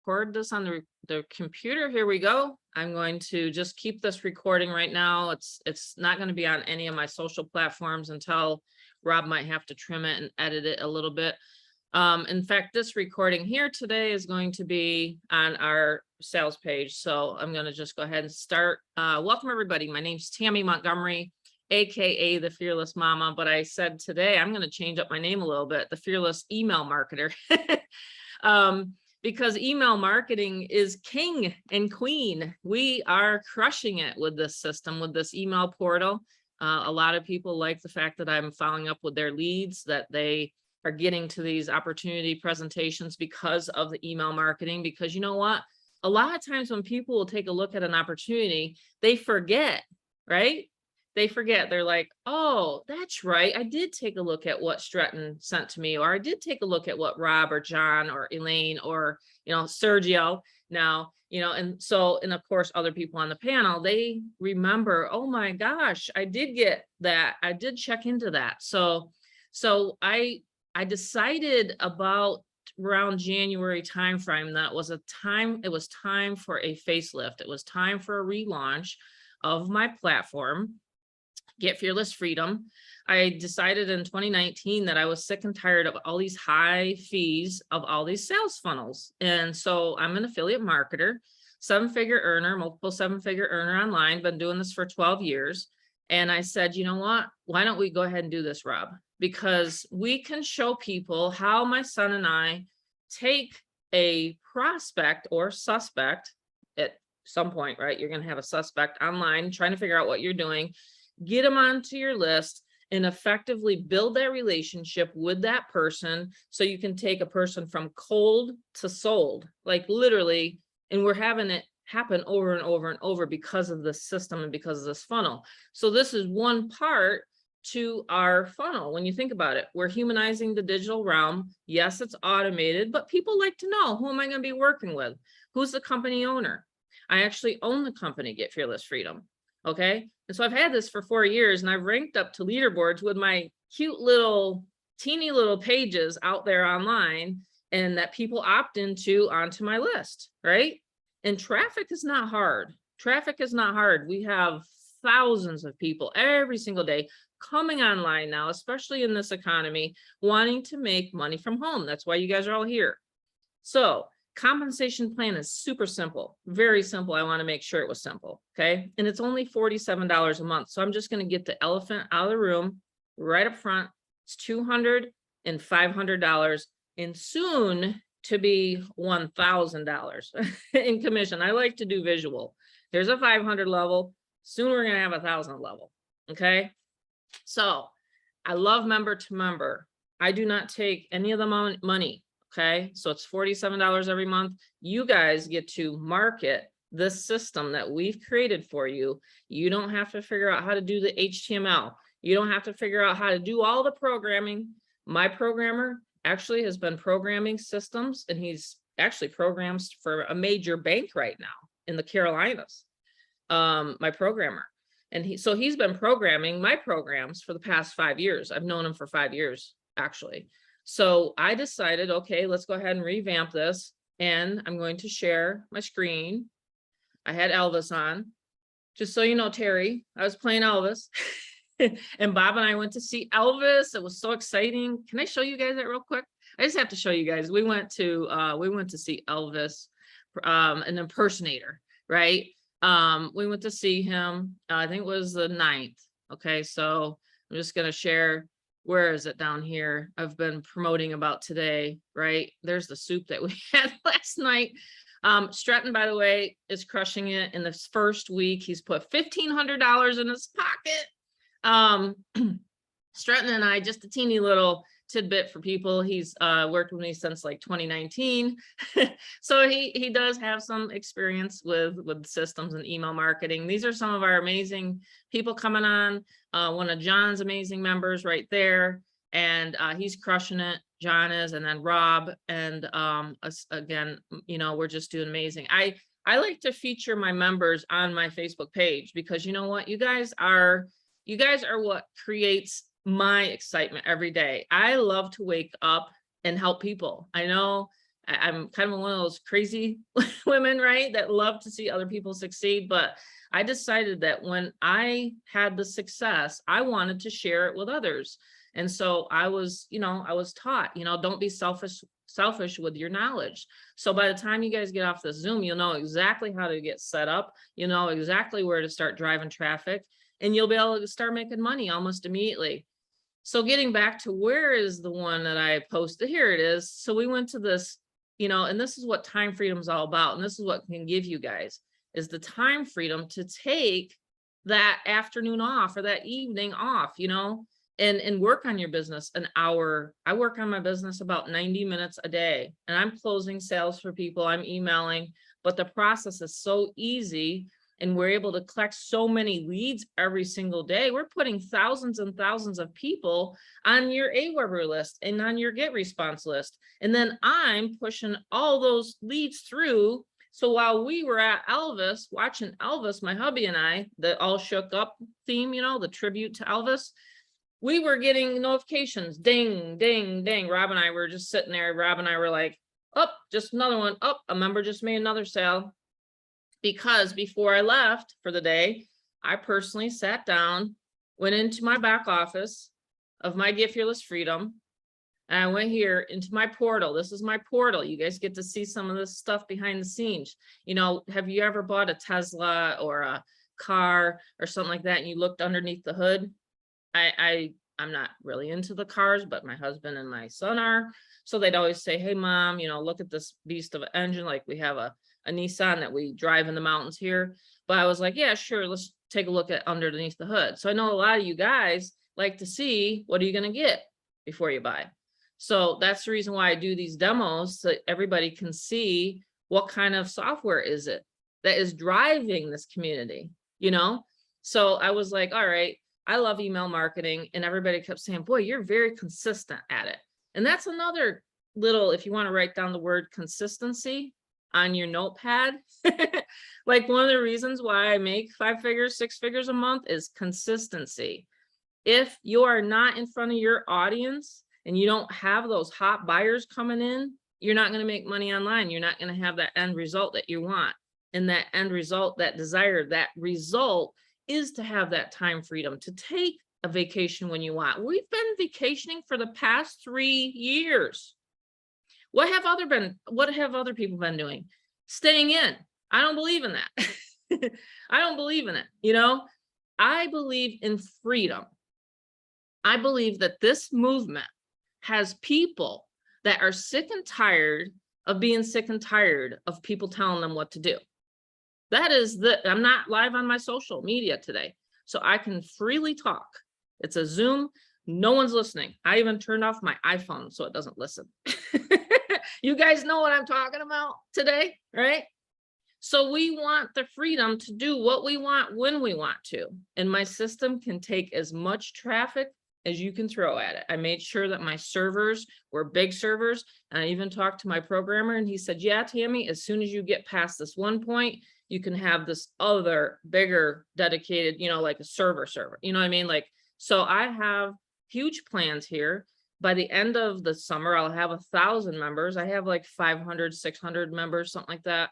record this on the computer. Here we go. I'm going to just keep this recording right now. It's not going to be on any of my social platforms until Rob might have to trim it and edit it a little bit. In fact, this recording here today is going to be on our sales page. So I'm going to just go ahead and start. Welcome, everybody. My name's Tammy Montgomery, AKA the Fearless Mama. But I said today I'm going to change up my name a little bit, the Fearless Email Marketer. Because email marketing is king and queen. We are crushing it with this system, with this email portal. A lot of people like the fact that I'm following up with their leads, that they are getting to these opportunity presentations because of the email marketing. Because you know what? A lot of times when people will take a look at an opportunity, they forget, right? They forget. They're like, oh, that's right. I did take a look at what Stratton sent to me, or I did take a look at what Rob or John or Elaine or, Sergio now, and so, and of course, other people on the panel, they remember, oh my gosh, I did get that. I did check into that. So I decided about around January timeframe that it was time for a facelift. It was time for a relaunch of my platform, Get Fearless Freedom. I decided in 2019 that I was sick and tired of all these high fees of all these sales funnels. And so I'm an affiliate marketer, seven-figure earner, multiple seven-figure earner online, been doing this for 12 years. And I said, you know what? Why don't we go ahead and do this, Rob? Because we can show people how my son and I take a prospect or suspect at some point, right? You're going to have a suspect online trying to figure out what you're doing, get them onto your list, and effectively build that relationship with that person so you can take a person from cold to sold, like literally, and we're having it happen over and over and over because of this system and because of this funnel. So this is one part to our funnel. When you think about it, we're humanizing the digital realm. Yes, it's automated, but people like to know, who am I going to be working with? Who's the company owner? I actually own the company, Get Fearless Freedom. Okay. And so I've had this for 4 years and I've ranked up to leaderboards with my cute little teeny little pages out there online, and that people opt into onto my list. Right. And traffic is not hard. Traffic is not hard. We have thousands of people every single day coming online now, especially in this economy, wanting to make money from home. That's why you guys are all here. So compensation plan is super simple, very simple. I want to make sure it was simple. Okay. And it's only $47 a month. So I'm just going to get the elephant out of the room right up front. It's $200 and $500 and soon to be $1,000 in commission. I like to do visual. There's a 500 level. Soon we're going to have 1,000 level. Okay. So I love member to member. I do not take any of the money. Okay. So it's $47 every month. You guys get to market this system that we've created for you. You don't have to figure out how to do the HTML. You don't have to figure out how to do all the programming. My programmer actually has been programming systems, and he's actually programs for a major bank right now in the Carolinas. My programmer. And he's been programming my programs for the past 5 years. I've known him for 5 years, actually. So I decided, okay, let's go ahead and revamp this. And I'm going to share my screen. I had Elvis on. Just so you know, Terry, I was playing Elvis. And Bob and I went to see Elvis. It was so exciting. Can I show you guys that real quick? I just have to show you guys. We went to see Elvis, an impersonator, right? We went to see him. I think it was the 9th. Okay, so I'm just gonna share. Where is it down here? I've been promoting about today, right? There's the soup that we had last night. Stratton, by the way, is crushing it. In this first week, he's put $1,500 in his pocket. Stratton and I, just a teeny little tidbit for people. He's worked with me since like 2019. So he does have some experience with systems and email marketing. These are some of our amazing people coming on. One of John's amazing members right there. And he's crushing it. John is, and then Rob. And us again, we're just doing amazing. I like to feature my members on my Facebook page because you know what? You guys are what creates my excitement every day. I love to wake up and help people. I know I'm kind of one of those crazy women, right? That love to see other people succeed. But I decided that when I had the success, I wanted to share it with others. And so I was, I was taught, don't be selfish with your knowledge. So by the time you guys get off the Zoom, you'll know exactly how to get set up, exactly where to start driving traffic, and you'll be able to start making money almost immediately. So getting back to where is the one that I posted, here it is. So we went to this, and this is what time freedom is all about. And this is what can give you guys is the time freedom to take that afternoon off or that evening off, and work on your business an hour. I work on my business about 90 minutes a day, and I'm closing sales for people, I'm emailing, but the process is so easy. And we're able to collect so many leads every single day. We're putting thousands and thousands of people on your AWeber list and on your GetResponse list. And then I'm pushing all those leads through. So while we were at Elvis, watching Elvis, my hubby and I, the All Shook Up theme, the tribute to Elvis, we were getting notifications, ding, ding, ding. Rob and I were just sitting there. Rob and I were like, oh, just another one. Oh, a member just made another sale. Because before I left for the day, I personally sat down, went into my back office of my Get Fearless Freedom, and I went here into my portal. This is my portal. You guys get to see some of this stuff behind the scenes. Have you ever bought a Tesla or a car or something like that, and you looked underneath the hood? I'm not really into the cars, but my husband and my son are. So they'd always say, hey, Mom, look at this beast of an engine. Like we have a Nissan that we drive in the mountains here. But I was like, yeah, sure. Let's take a look at underneath the hood. So I know a lot of you guys like to see, what are you going to get before you buy? So that's the reason why I do these demos, so everybody can see what kind of software is it that is driving this community, So I was like, all right, I love email marketing. And everybody kept saying, boy, you're very consistent at it. And that's another little, if you want to write down the word consistency on your notepad, like one of the reasons why I make 5 figures, 6 figures a month is consistency. If you are not in front of your audience and you don't have those hot buyers coming in, you're not going to make money online. You're not going to have that end result that you want. And that end result, that desire, that result is to have that time freedom to take a vacation when you want. We've been vacationing for the past 3 years. What have other people been doing? Staying in. I don't believe in that. I don't believe in it. I believe in freedom. I believe that this movement has people that are sick and tired of being sick and tired of people telling them what to do. I'm not live on my social media today, so I can freely talk. It's a Zoom. No one's listening. I even turned off my iPhone so it doesn't listen. You guys know what I'm talking about today, right? So we want the freedom to do what we want when we want to. And my system can take as much traffic as you can throw at it. I made sure that my servers were big servers. And I even talked to my programmer and he said, yeah, Tammy, as soon as you get past this one point, you can have this other bigger dedicated, like a server, you know what I mean? So I have huge plans here. By the end of the summer, I'll have 1,000 members. I have like 500, 600 members, something like that,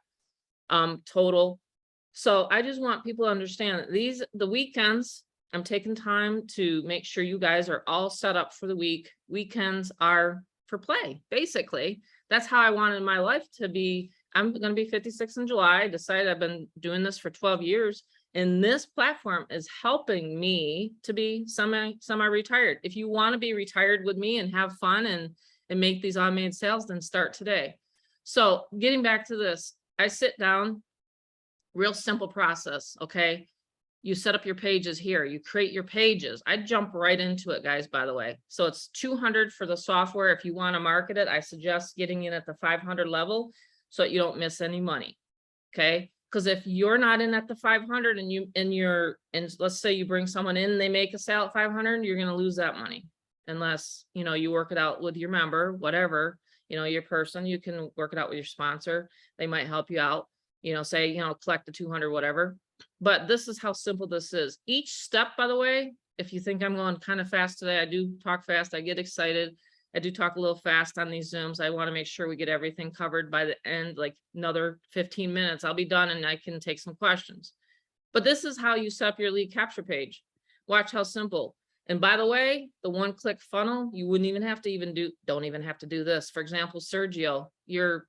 total. So I just want people to understand that the weekends, I'm taking time to make sure you guys are all set up for the week. Weekends are for play, basically. That's how I wanted my life to be. I'm going to be 56 in July. I decided I've been doing this for 12 years. And this platform is helping me to be semi-retired. If you want to be retired with me and have fun and make these automated sales, then start today. So getting back to this, I sit down, real simple process. Okay. You set up your pages here. You create your pages. I jump right into it, guys, by the way. So it's 200 for the software. If you want to market it, I suggest getting in at the 500 level so that you don't miss any money. Okay. Because if you're not in at the 500 and let's say you bring someone in, they make a sale at 500, you're going to lose that money unless, you work it out with your member, whatever, your person, you can work it out with your sponsor. They might help you out, say, collect the 200, whatever. But this is how simple this is. Each step, by the way, if you think I'm going kind of fast today, I do talk fast. I get excited. I do talk a little fast on these Zooms. I want to make sure we get everything covered by the end, like another 15 minutes. I'll be done and I can take some questions. But this is how you set up your lead capture page. Watch how simple. And by the way, the one-click funnel, you wouldn't even have to don't even have to do this. For example, Sergio, your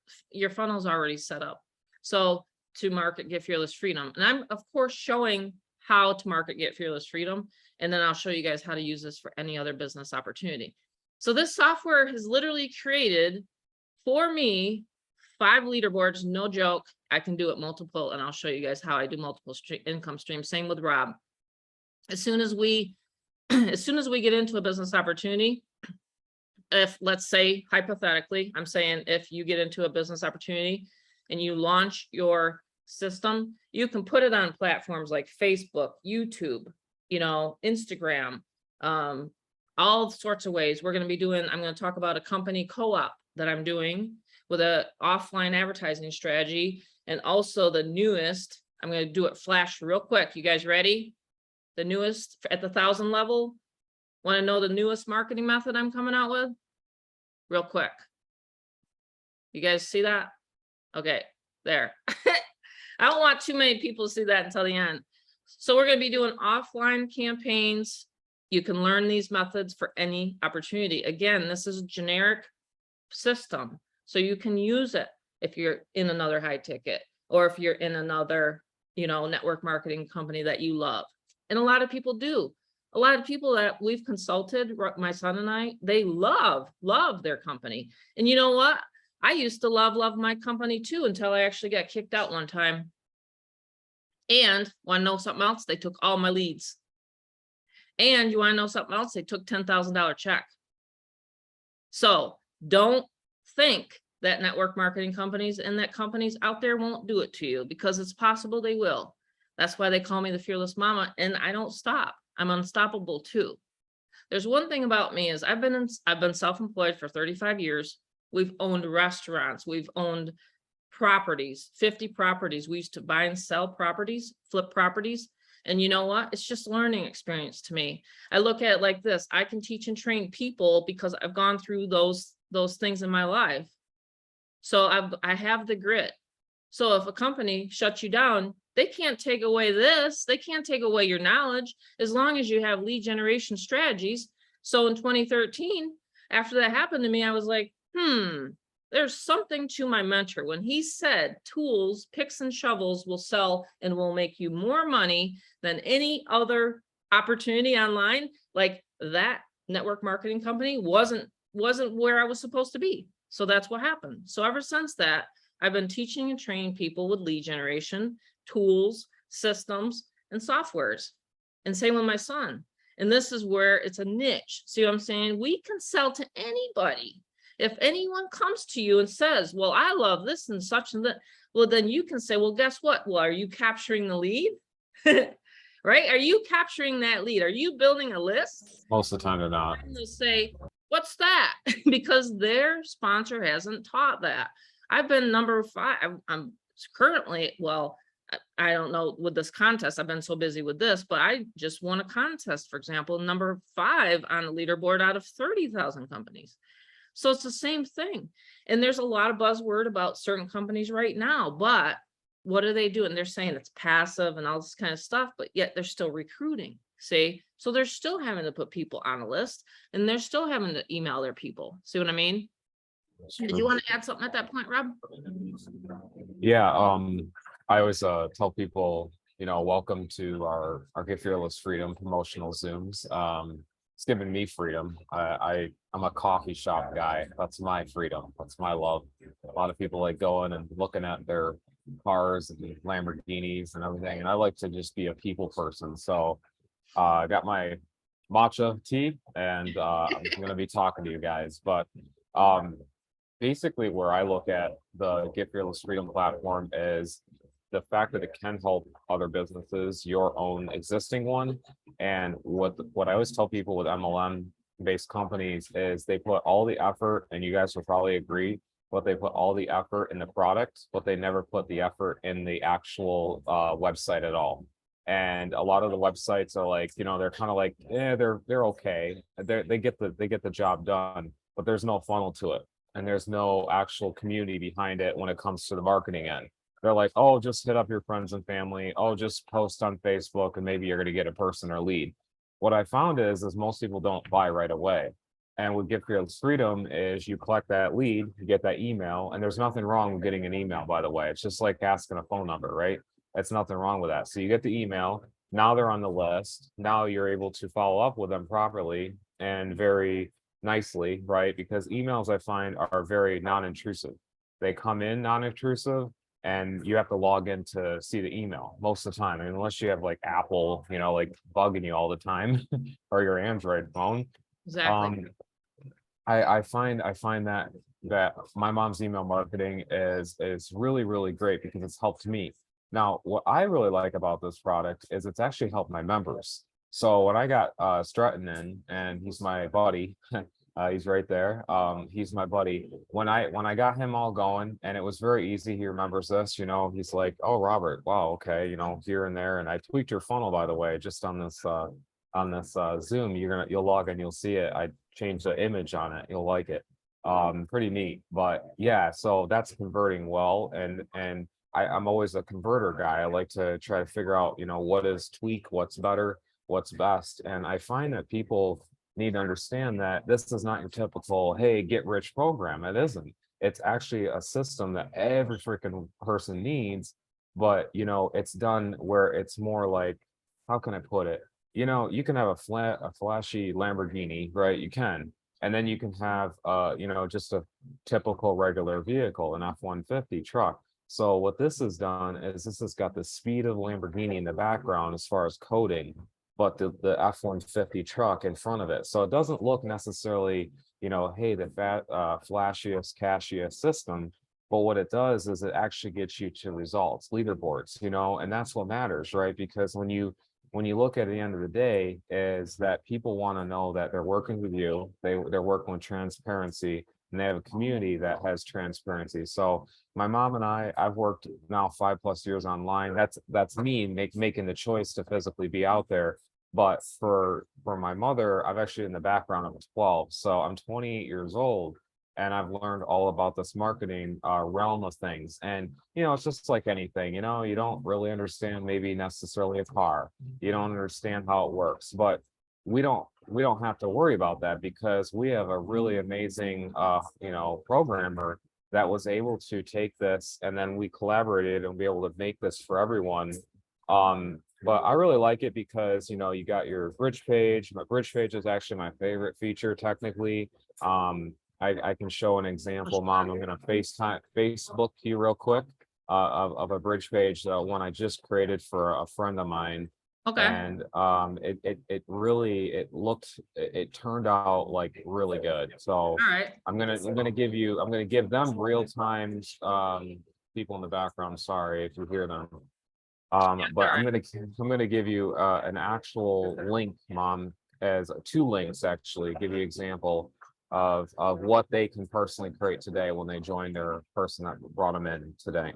funnel's already set up. So to market Get Fearless Freedom. And I'm of course showing how to market Get Fearless Freedom. And then I'll show you guys how to use this for any other business opportunity. So this software has literally created for me 5 leaderboards, no joke. I can do it multiple, and I'll show you guys how I do multiple income streams. Same with Rob. As soon as we get into a business opportunity, if let's say hypothetically, I'm saying if you get into a business opportunity and you launch your system, you can put it on platforms like Facebook, YouTube, Instagram, all sorts of ways. I'm going to talk about a company co-op that I'm doing with a offline advertising strategy. And also the newest, I'm going to do it flash real quick. You guys ready? The newest at the 1,000 level. Want to know the newest marketing method I'm coming out with? Real quick. You guys see that? Okay, there. I don't want too many people to see that until the end. So we're going to be doing offline campaigns. You can learn these methods for any opportunity. Again, this is a generic system, so you can use it if you're in another high ticket or if you're in another, network marketing company that you love. And a lot of people do. A lot of people that we've consulted, my son and I, they love their company. And you know what? I used to love my company too, until I actually got kicked out one time. And want to know something else? They took all my leads. And you want to know something else? They took $10,000 check. So don't think that network marketing companies and that companies out there won't do it to you, because it's possible they will. That's why they call me the Fearless Mama, and I don't stop. I'm unstoppable too. There's one thing about me is I've been self-employed for 35 years. We've owned restaurants. We've owned properties, 50 properties. We used to buy and sell properties, flip properties. And you know what? It's just learning experience to me. I look at it like this. I can teach and train people because I've gone through those things in my life. So I have the grit. So if a company shuts you down, they can't take away this. They can't take away your knowledge as long as you have lead generation strategies. So in 2013, after that happened to me, I was like, there's something to my mentor when he said tools, picks and shovels will sell and will make you more money than any other opportunity online. Like, that network marketing company wasn't where I was supposed to be. So that's what happened. So ever since that, I've been teaching and training people with lead generation, tools, systems, and softwares. And same with my son. And this is where it's a niche. See what I'm saying? We can sell to anybody. If anyone comes to you and says, well, I love this and such and that, well, then you can say, well, guess what? Well, are you capturing the lead? Right? Are you capturing that lead? Are you building a list? Most of the time they're not. And they'll say, what's that? Because their sponsor hasn't taught that. I've been number 5. I'm currently, well, I don't know with this contest, I've been so busy with this, but I just won a contest, for example, number 5 on the leaderboard out of 30,000 companies. So it's the same thing. And there's a lot of buzzword about certain companies right now, but what are they doing? They're saying it's passive and all this kind of stuff, but yet they're still recruiting. See, so they're still having to put people on a list and they're still having to email their people. See what I mean? Did you want to add something at that point, Rob? Yeah, I always tell people, welcome to our Get Fearless Freedom promotional Zooms. It's given me freedom. I'm a coffee shop guy. That's my freedom. That's my love. A lot of people like going and looking at their cars and Lamborghinis and everything, and I like to just be a people person. So I got my matcha tea, and I'm going to be talking to you guys. But basically, where I look at the Get Fearless Freedom platform is the fact that it can help other businesses, your own existing one. And what I always tell people with MLM-based companies is they put all the effort, and you guys will probably agree, but they put all the effort in the product, but they never put the effort in the actual website at all. And a lot of the websites are like, they're kind of like, they're okay. They get the job done. but there's no funnel to it. And there's no actual community behind it when it comes to the marketing end. They're like, oh, just hit up your friends and family. Oh, just post on Facebook and maybe you're going to get a person or lead. What I found is most people don't buy right away. And with Get Fearless Freedom is you collect that lead, you get that email, and there's nothing wrong with getting an email, by the way. It's just like asking a phone number, right? That's nothing wrong with that. So you get the email, now they're on the list. Now you're able to follow up with them properly and very nicely, right? Because emails I find are very non-intrusive. They come in non-intrusive and you have to log in to see the email most of the time. And unless you have like Apple, like bugging you all the time or your Android phone. Exactly. I find that my mom's email marketing is really, really great because it's helped me. Now, what I really like about this product is it's actually helped my members. So when I got Stratton in, and he's my buddy, he's right there. He's my buddy. When I got him all going, and it was very easy. He remembers this, he's like, "Oh, Robert, wow, okay, here and there." And I tweaked your funnel, by the way, just on this Zoom. You'll log in, you'll see it. I changed the image on it. You'll like it. Pretty neat. But yeah, so that's converting well, and I'm always a converter guy. I like to try to figure out, what is tweak, what's better, what's best. And I find that people need to understand that this is not your typical, hey, get rich program. It isn't. It's actually a system that every freaking person needs, but it's done where it's more like, how can I put it? You can have a flashy Lamborghini, right? You can. And then you can have just a typical regular vehicle, an F-150 truck. So what this has done is this has got the speed of Lamborghini in the background as far as coding, but the F-150 truck in front of it. So it doesn't look necessarily, hey, the flashiest, cashiest system. But what it does is it actually gets you to results, leaderboards, and that's what matters, right? Because when you look at the end of the day, is that people want to know that they're working with you, they're working with transparency, and they have a community that has transparency. So my mom and I've worked now 5+ years online. That's me making the choice to physically be out there. But for my mother, I've actually in the background of 12. So I'm 28 years old. And I've learned all about this marketing realm of things. And, it's just like anything, you don't really understand maybe necessarily a car. You don't understand how it works, but we don't have to worry about that because we have a really amazing, programmer that was able to take this and then we collaborated and be able to make this for everyone. But I really like it because, you got your bridge page. My bridge page is actually my favorite feature technically. I can show an example, Mom. I'm going to Facebook to you real quick of a bridge page, one I just created for a friend of mine. Okay. And it turned out like really good. So All right. I'm gonna give them real time people in the background. Sorry if you hear them. But I'm gonna give you an actual link, Mom, as 2 links actually, give you example of what they can personally create today when they join their person that brought them in today.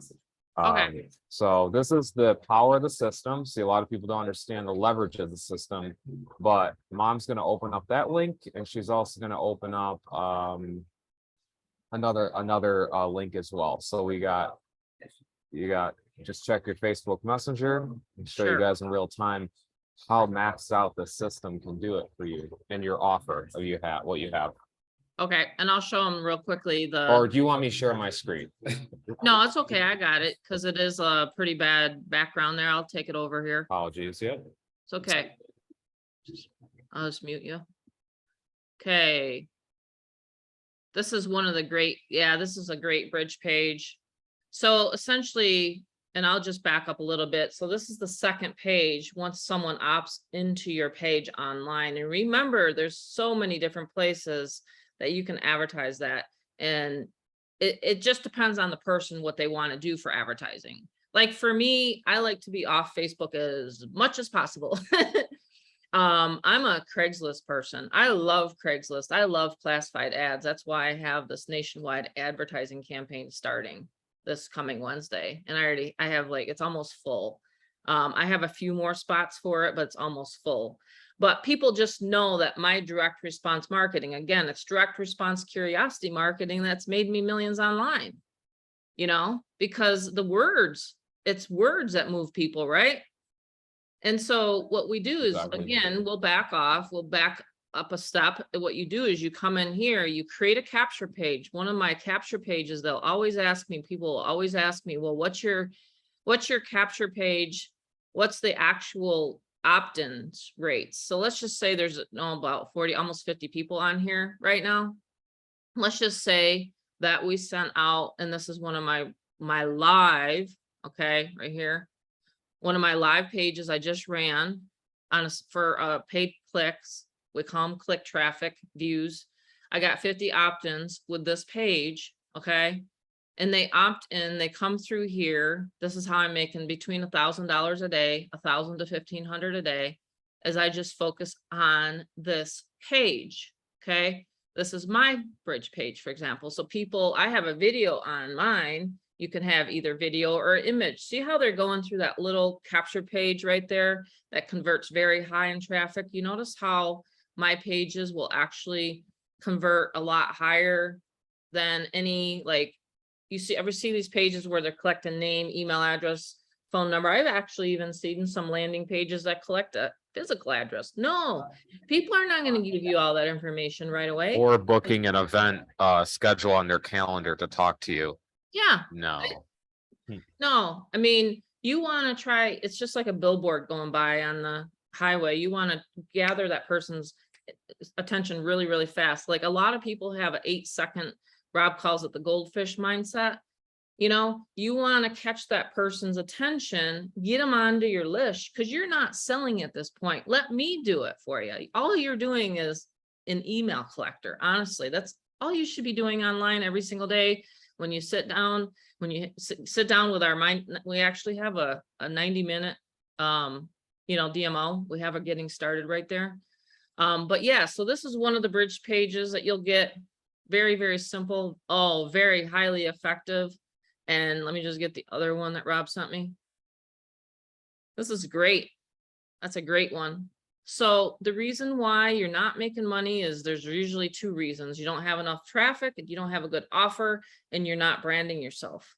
Okay. So this is the power of the system. See, a lot of people don't understand the leverage of the system, but Mom's going to open up that link, and she's also going to open up another link as well. So you got just check your Facebook Messenger and show you guys in real time how maxed out the system can do it for you and your offer of what you have. Okay, and I'll show them real quickly Or do you want me to share my screen? No, it's okay. I got it because it is a pretty bad background there. I'll take it over here. Apologies. Yeah. It's okay. I'll just mute you. Okay. This is one of the this is a great bridge page. So essentially, and I'll just back up a little bit. So this is the second page once someone opts into your page online. And remember, there's so many different places that you can advertise that. And it just depends on the person, what they want to do for advertising. Like for me, I like to be off Facebook as much as possible. I'm a Craigslist person. I love Craigslist. I love classified ads. That's why I have this nationwide advertising campaign starting this coming Wednesday. And I have it's almost full. I have a few more spots for it, but it's almost full. But people just know that my direct response marketing, again, it's direct response curiosity marketing that's made me millions online, you know, because it's words that move people, right? And so what we do is, Exactly. again, we'll back off, we'll back up a step. What you do is you come in here, you create a capture page. One of my capture pages, they'll always ask me, people will always ask me, well, what's your capture page? What's the actual opt-in rates? So let's just say there's about 40, almost 50 people on here right now. Let's just say that we sent out, and this is one of my live, okay, right here. One of my live pages I just ran on for paid clicks. We call them click traffic views. I got 50 opt-ins with this page, okay? And they opt in, they come through here. This is how I'm making between $1,000 a day, 1,000 to 1,500 a day, as I just focus on this page, okay? This is my bridge page, for example. So people, I have a video on mine. You can have either video or image. See how they're going through that little capture page right there that converts very high in traffic? You notice how my pages will actually convert a lot higher than any, like, you ever see these pages where they're collecting name, email address, phone number? I've actually even seen some landing pages that collect a physical address. No, people are not going to give you all that information right away. Or booking an event schedule on their calendar to talk to you. Yeah. No. No, I mean, you want to try, it's just like a billboard going by on the highway. You want to gather that person's attention really, really fast. Like a lot of people have an 8-second, Rob calls it the goldfish mindset. You know, you want to catch that person's attention, get them onto your list, because you're not selling at this point. Let me do it for you. All you're doing is an email collector. Honestly, that's all you should be doing online every single day. When you sit down, when you sit down with our mind, we actually have a 90-minute, you know, DMO. We have a getting started right there. But yeah, so this is one of the bridge pages that you'll get. Very, very simple. Oh, very highly effective. And let me just get the other one that Rob sent me. This is great. That's a great one. So the reason why you're not making money is there's usually 2 reasons. You don't have enough traffic, and you don't have a good offer, and you're not branding yourself,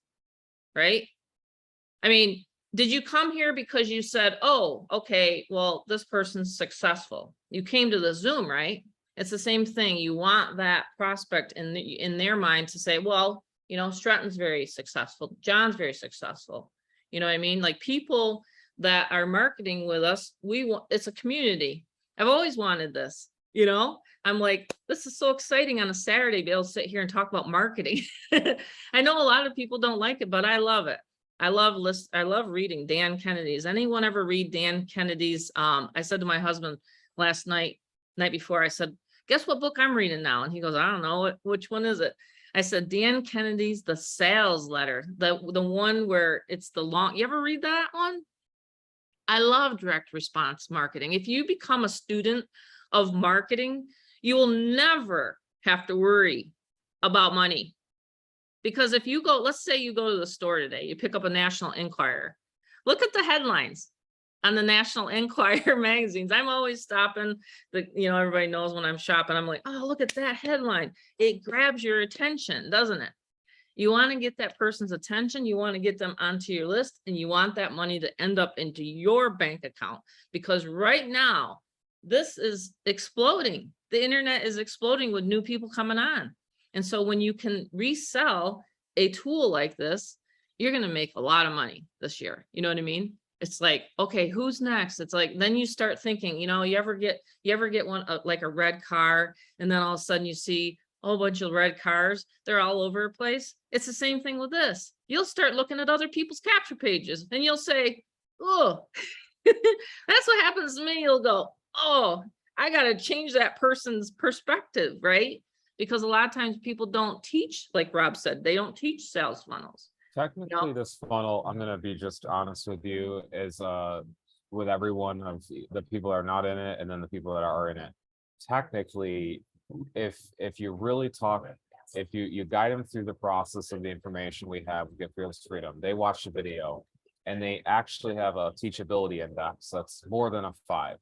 right? I mean, did you come here because you said, oh, okay, well, this person's successful? You came to the Zoom, right? It's the same thing. You want that prospect in their mind to say, well, you know, Stratton's very successful. John's very successful. You know what I mean? Like people that are marketing with us, it's a community. I've always wanted this, you know. I'm like, this is so exciting on a Saturday to be able to sit here and talk about marketing. I know a lot of people don't like it, but I love it. I love reading Dan Kennedy's. Anyone ever read Dan Kennedy's? I said to my husband last night before, I said, guess what book I'm reading now? And he goes, I don't know, which one is it? I said, Dan Kennedy's The Sales Letter, the one where it's the long, you ever read that one? I love direct response marketing. If you become a student of marketing, you will never have to worry about money. Because if you go, let's say you go to the store today, you pick up a National Enquirer, look at the headlines on the National Enquirer magazines. I'm always stopping, you know, everybody knows when I'm shopping, I'm like, oh, look at that headline. It grabs your attention, doesn't it? You want to get that person's attention, you want to get them onto your list, and you want that money to end up into your bank account. Because right now, this is exploding. The internet is exploding with new people coming on. And so when you can resell a tool like this, you're going to make a lot of money this year. You know what I mean? It's like, okay, who's next? It's like, then you start thinking, you know, you ever get one like a red car, and then all of a sudden you see a whole bunch of red cars, they're all over the place. It's the same thing with this. You'll start looking at other people's capture pages and you'll say, oh, that's what happens to me. You'll go, oh, I got to change that person's perspective, right? Because a lot of times people don't teach, like Rob said, they don't teach sales funnels. Technically, this funnel, I'm gonna be just honest with you, is with everyone of the people that are not in it and then the people that are in it. Technically, if you really talk, if you guide them through the process of the information we have, we get Fearless Freedom, they watch the video and they actually have a teachability index that's more than a 5.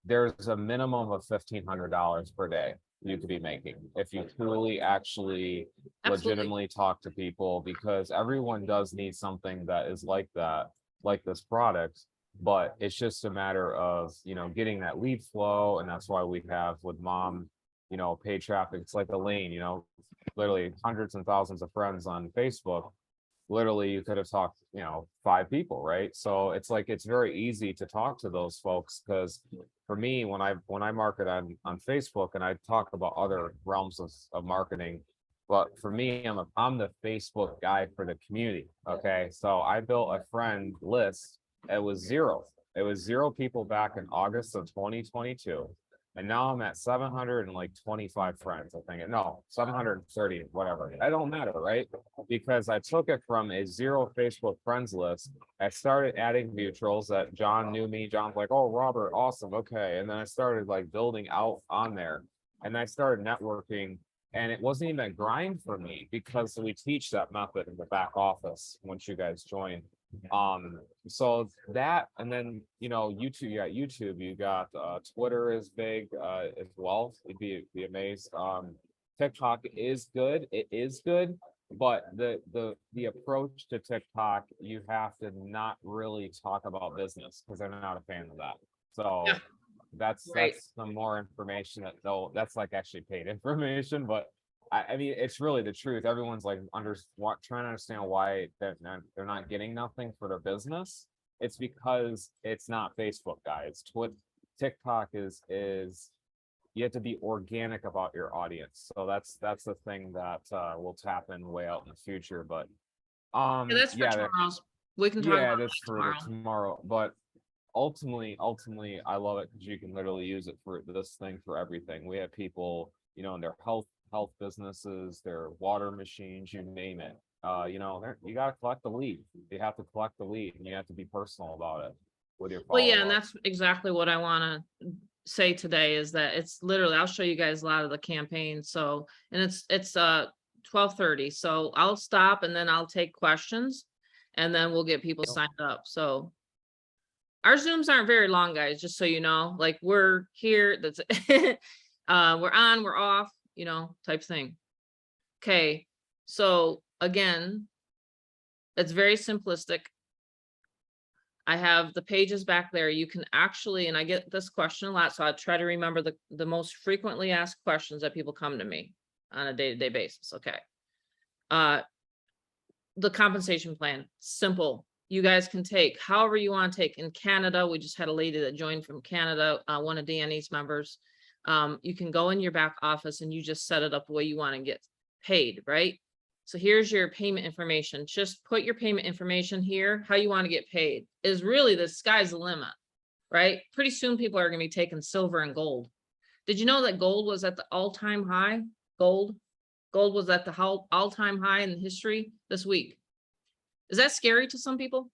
there's a minimum of $1,500 per day you could be making if you truly actually Absolutely. legitimately talk to people, because everyone does need something that is like that, like this product. But it's just a matter of, getting that lead flow. And that's why we have with mom, paid traffic. It's like a lane, literally hundreds and thousands of friends on Facebook. Literally you could have talked, 5 people, right? So it's like, it's very easy to talk to those folks, because for me, when I market on Facebook, and I talk about other realms of marketing, but for me, I'm the Facebook guy for the community. Okay. So I built a friend list. It was zero people back in August of 2022. And now I'm at 725 friends, I think. No, 730, whatever. It don't matter, right? Because I took it from a zero Facebook friends list. I started adding mutuals that John knew me. John's like, oh, Robert, awesome. Okay. And then I started like building out on there, and I started networking. And it wasn't even a grind for me, because we teach that method in the back office once you guys join. So that, and then, YouTube, you got YouTube, you got Twitter is big as well. You'd be amazed. TikTok is good. It is good. But the approach to TikTok, you have to not really talk about business, because they're not a fan of that. So Yeah. that's Right. some more information that, though, that's like actually paid information. But I mean, it's really the truth. Everyone's like trying to understand why they're not getting nothing for their business. It's because it's not Facebook, guys. TikTok is you have to be organic about your audience. So that's the thing that will tap in way out in the future. But Yeah, that's for yeah, tomorrow's. We can talk about yeah, that that's for the tomorrow. tomorrow. But ultimately, I love it because you can literally use it for this thing for everything. We have people, in their health businesses, their water machines, you name it. You got to collect the lead. You have to collect the lead, and you have to be personal about it with your Well, yeah, and follow-up. that's exactly what I want to say today, is that it's literally, I'll show you guys a lot of the campaign. So, and it's 12:30. So I'll stop and then I'll take questions, and then we'll get people signed up. So our Zooms aren't very long, guys, just so you know. Like, we're here, that's we're on, we're off, type thing. Okay. So again, it's very simplistic. I have the pages back there. You can actually, and I get this question a lot, so I try to remember the most frequently asked questions that people come to me on a day-to-day basis. Okay. The compensation plan, simple. You guys can take however you want to take. In Canada, we just had a lady that joined from Canada, one of Danny's members. You can go in your back office and you just set it up the way you want to get paid, right? So here's your payment information. Just put your payment information here. How you want to get paid is really, the sky's the limit, right? Pretty soon people are going to be taking silver and gold. Did you know that gold was at the all-time high? Gold was at the all-time high in history this week. Is that scary to some people?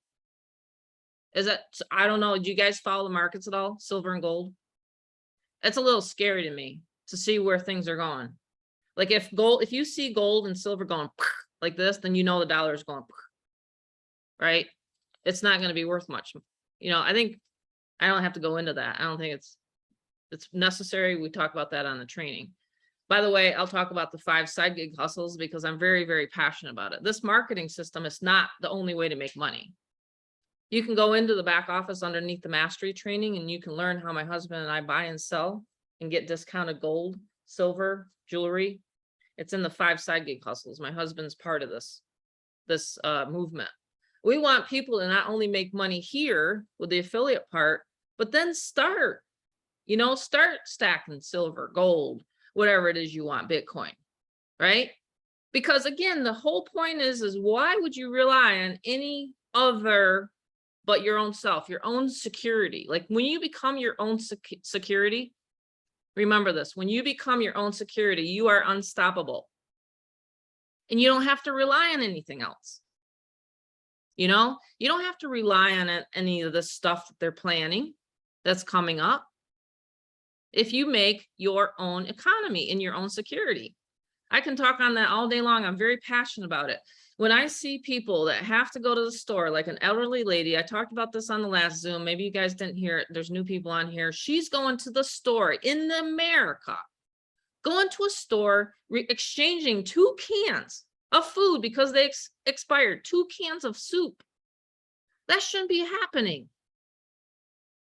I don't know. Do you guys follow the markets at all? Silver and gold? It's a little scary to me to see where things are going. Like, if you see gold and silver going like this, then you know the dollar is going, right? It's not going to be worth much. I think I don't have to go into that. I don't think it's necessary. We talk about that on the training. By the way, I'll talk about the 5 side gig hustles because I'm very, very passionate about it. This marketing system is not the only way to make money. You can go into the back office underneath the mastery training, and you can learn how my husband and I buy and sell and get discounted gold, silver, jewelry. It's in the 5 side gig hustles. My husband's part of this movement. We want people to not only make money here with the affiliate part, but then start stacking silver, gold, whatever it is you want, Bitcoin, right? Because again, the whole point is why would you rely on any other but your own self, your own security? Like, when you become your own security, remember this, when you become your own security, you are unstoppable. And you don't have to rely on anything else. You don't have to rely on any of the stuff that they're planning that's coming up. If you make your own economy in your own security. I can talk on that all day long. I'm very passionate about it. when I see people that have to go to the store, like an elderly lady, I talked about this on the last Zoom, maybe you guys didn't hear it, there's new people on here. She's going to the store in America, going to a store, exchanging 2 cans of food because they expired, 2 cans of soup. That shouldn't be happening.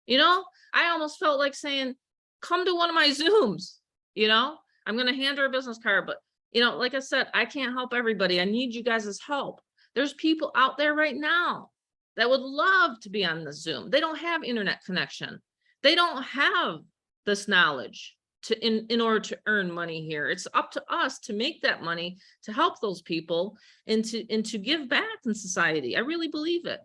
You know, I almost felt like saying, come to one of my Zooms, you know, I'm going to hand her a business card, but you know, like I said, I can't help everybody. I need you guys' help. There's people out there right now that would love to be on the Zoom. They don't have internet connection. They don't have this knowledge to in order to earn money here. It's up to us to make that money to help those people and to give back in society. I really believe it.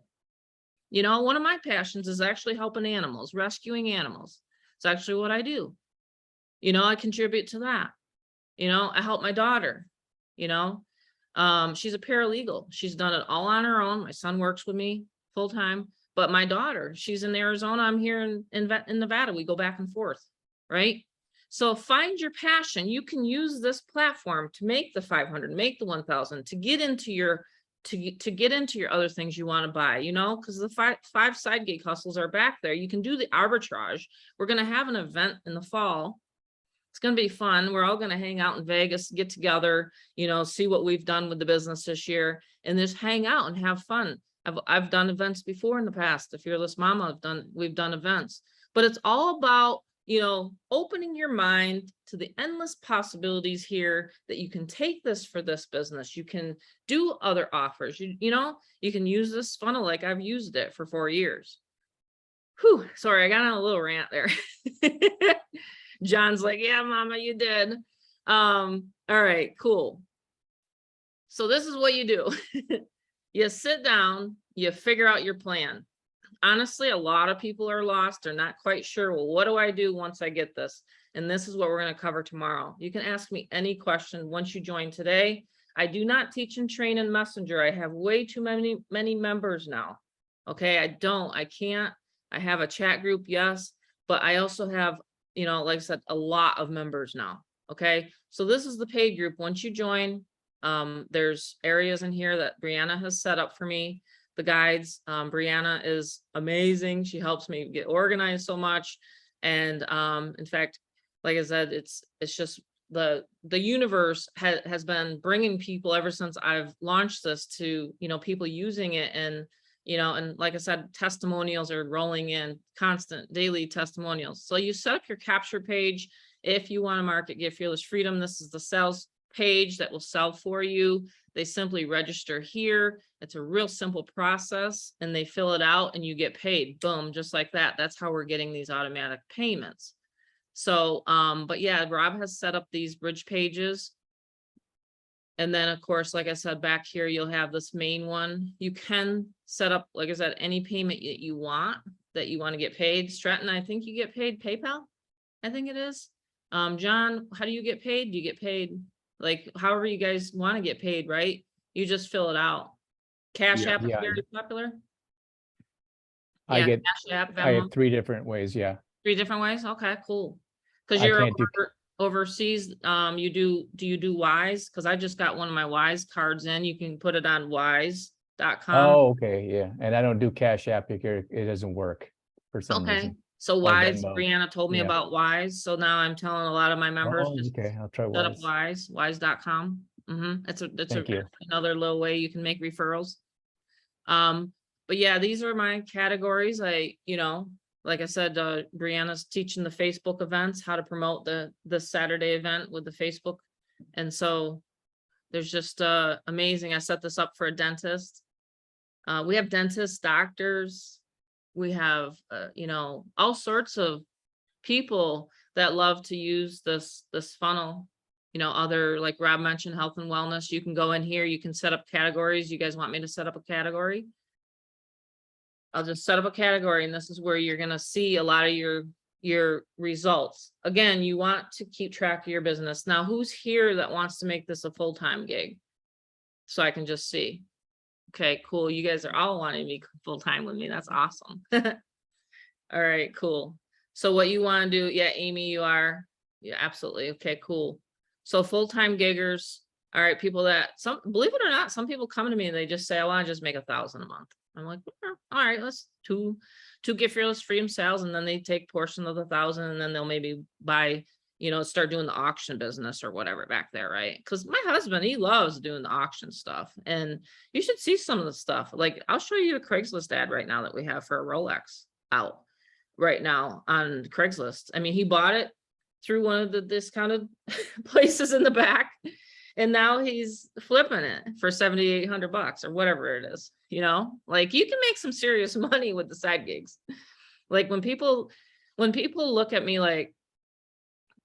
You know, one of my passions is actually helping animals, rescuing animals. It's actually what I do. You know, I contribute to that. You know, I help my daughter, you know, she's a paralegal. She's done it all on her own. My son works with me full time, but my daughter, she's in Arizona. I'm here in Nevada. We go back and forth, right? So find your passion. You can use this platform to make the 500, make the 1,000, to get into your, to get into your other things you want to buy, you know, because the five side gig hustles are back there. You can do the arbitrage. We're going to have an event in the fall. It's going to be fun. We're all going to hang out in Vegas, get together, you know, see what we've done with the business this year and just hang out and have fun. I've done events before in the past. The Fearless Mama, we've done events, but it's all about, you know, opening your mind to the endless possibilities here that you can take this for this business. You can do other offers, you know, you can use this funnel like I've used it for 4 years. Whew, sorry, I got on a little rant there. John's like, yeah, mama, you did. All right, cool. So this is what you do. You sit down, you figure out your plan. Honestly, a lot of people are lost. They're not quite sure, well, what do I do once I get this? And this is what we're going to cover tomorrow. You can ask me any question once you join today. I do not teach and train in Messenger. I have way too many members now. Okay, I can't. I have a chat group, yes, but I also have, you know, like I said, a lot of members now. Okay, so this is the paid group. Once you join, there's areas in here that Brianna has set up for me. The guides, Brianna is amazing. She helps me get organized so much. And in fact, like I said, it's just the universe has been bringing people ever since I've launched this to, you know, people using it. And you know, and like I said, testimonials are rolling in, constant daily testimonials. So you set up your capture page. If you want to market Get Fearless Freedom, this is the sales page that will sell for you. They simply register here. It's a real simple process and they fill it out and you get paid. Boom, just like that. That's how we're getting these automatic payments. So, but yeah, Rob has set up these bridge pages. And then of course, like I said, back here, you'll have this main one. You can set up, like I said, any payment that you want to get paid. Stratton, I think you get paid PayPal. I think it is. John, how do you get paid? Do you get paid like however you guys want to get paid, right? You just fill it out. Cash App is very popular. I Yeah, get, Cash App, I have Venmo. 3 different ways. Yeah. 3 different ways. Okay, cool. Because I you're can't do- overseas. Do you do Wise? Because I just got one of my Wise cards in. You can put it on wise.com. Oh, okay. Yeah. And I don't do Cash App here. It doesn't work for some Okay, reason. so Or Wise, Venmo. Brianna told me Yeah. about Wise. So now I'm telling a lot of my members, Oh, just okay. I'll try set up Wise. wise.com. It's Thank you. another little way you can make referrals. But yeah, these are my categories. You know, like I said, Brianna's teaching the Facebook events, how to promote the Saturday event with the Facebook. And so there's just amazing. I set this up for a dentist. We have dentists, doctors. We have, you know, all sorts of people that love to use this funnel. You know, other, like Rob mentioned, health and wellness. You can go in here, you can set up categories. You guys want me to set up a category? I'll just set up a category and this is where you're going to see a lot of your results. Again, you want to keep track of your business. Now, who's here that wants to make this a full-time gig? So I can just see. Okay, cool. You guys are all wanting to be full-time with me. That's awesome. All right, cool. So what you want to do, yeah, Amy, you are. Yeah, absolutely. Okay, cool. So full-time giggers, All right, people that believe it or not, some people come to me and they just say, I want to just make 1,000 a month. I'm like, all right, let's two Get Fearless Freedom sales. And then they take portion of the 1,000 and then they'll maybe buy, start doing the auction business or whatever back there. Right. Cause my husband, he loves doing the auction stuff, and you should see some of the stuff. Like I'll show you a Craigslist ad right now that we have for a Rolex out right now on Craigslist. I mean, he bought it through one of the discounted places in the back. And now he's flipping it for $7,800 or whatever it is, like you can make some serious money with the side gigs. Like when people look at me like,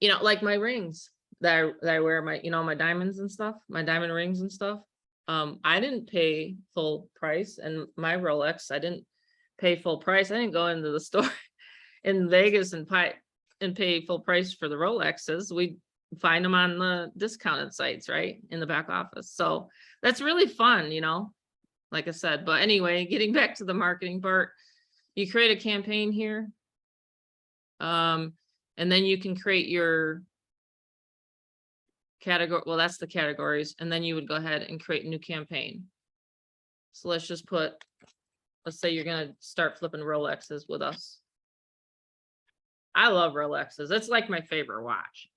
like my rings that I wear, my diamonds and stuff, my diamond rings and stuff. I didn't pay full price, and my Rolex, I didn't pay full price. I didn't go into the store in Vegas and pay full price for the Rolexes. We find them on the discounted sites, right, in the back office. So that's really fun, like I said. But anyway, getting back to the marketing part, you create a campaign here. And then you can create your category. Well, that's the categories. And then you would go ahead and create a new campaign. So let's say you're going to start flipping Rolexes with us. I love Rolexes. It's like my favorite watch